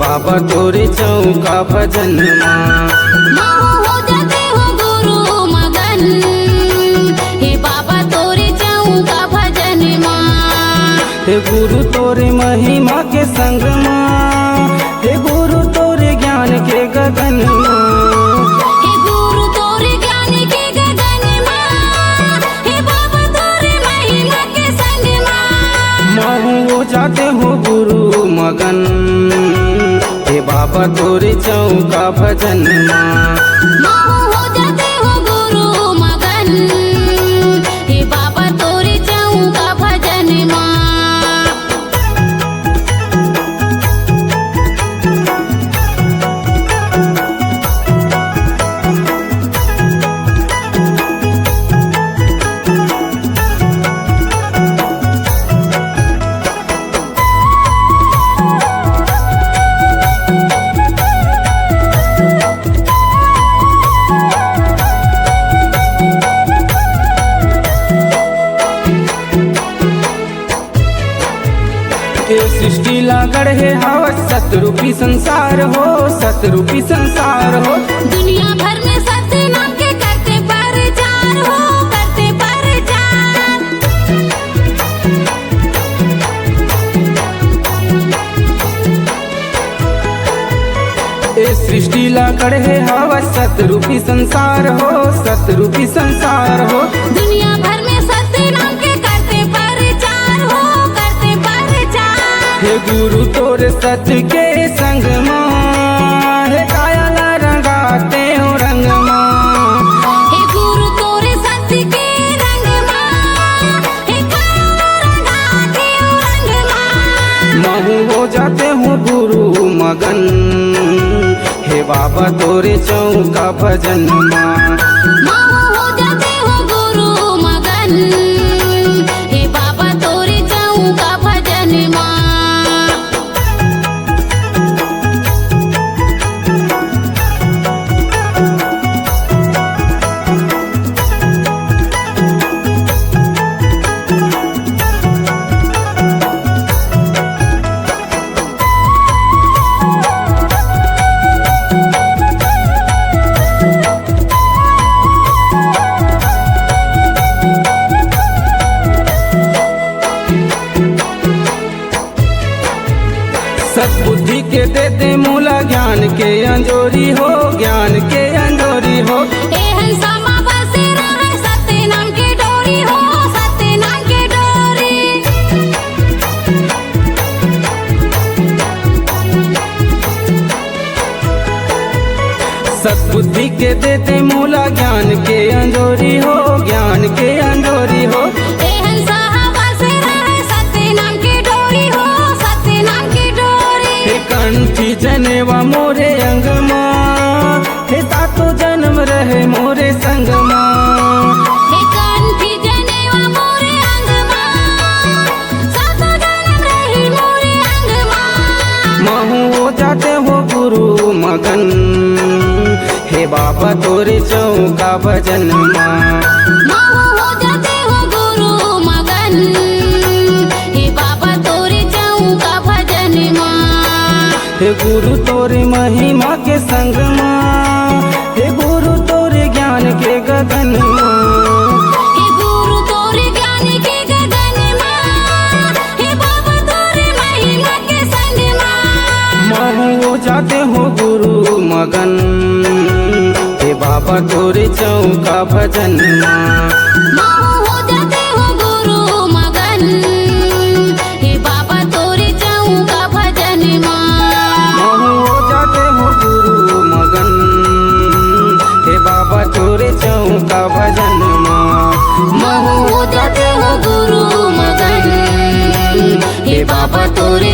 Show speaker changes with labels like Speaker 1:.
Speaker 1: बाबा तोरे चौका भजन
Speaker 2: हो जाते हो गुरु मगन। हे बाबा तोरे चौका भजन
Speaker 1: हे गुरु तोरे महिमा के संग हे गुरु तोरे ज्ञान के गगन
Speaker 2: हे गुरु तोरे ज्ञान के गगन हे बाबा तोरे महिमा के संग
Speaker 1: हो जाते हो गुरु मगन। हे बाबा तोरे चौका भजन
Speaker 2: हो जाते हो गुरु मगन। हे बाबा तोरे चौका भजन
Speaker 1: सृष्टि लागड़ है हवा सतरूपी संसार हो, सतरूपी संसार हो।
Speaker 2: दुनिया भर में सत्य नाम के करते प्रचार हो, करते प्रचार।
Speaker 1: सृष्टि लागड़ है हवा सतरूपी संसार हो, सतरूपी संसार हो।
Speaker 2: दुनिया भर में सत्य नाम के करते प्रचार हो, करते प्रचार।
Speaker 1: हे गुरु तोरे सत्य के संग हे काया रंगाते हो रंग
Speaker 2: हे गुरु तोरे सत्य के रंग हे काया रंगाते हो रंग
Speaker 1: महू हो जाते हो गुरु मगन। हे बाबा तोरे चौका भजन
Speaker 2: हो जाते हो गुरु मगन। हे बाबा तोरे चौका भजन
Speaker 1: सद्बुद्धि के देते मूला ज्ञान के अंजोरी हो, ज्ञान के अंजोरी हो।
Speaker 2: सत्य नाम के डोरी हो, सत्य नाम के डोरी।
Speaker 1: सद्बुद्धि के देते मूला ज्ञान के अंजोरी हो, ज्ञान के अंजोरी हो। कंठी जनेवा मोरे अंग हे सातो जन्म रहे मोरे संग
Speaker 2: हे कंठी जनेवा मोरे अंग सातो जन्म रहे मोरे अंग
Speaker 1: महू हो जाते हो गुरु मगन। हे बाबा तोरे चौका भजन
Speaker 2: हो जाते हो गुरु मगन। हे बाबा तोरे चौका भजन
Speaker 1: हे गुरु तोरे महिमा के संग हे गुरु तोरे ज्ञान के गगन
Speaker 2: हे गुरु तोरे ज्ञान के गगन हे बाबा तोरे महिमा के संग
Speaker 1: महू हो जाते हो गुरु मगन। हे बाबा तोरे चौका भजन
Speaker 2: हो जाते हो गुरु मगन। हे बाबा तोरे चौका भजन
Speaker 1: का भजन
Speaker 2: महू हो जाते हो गुरु मगन हे बाबा तोरे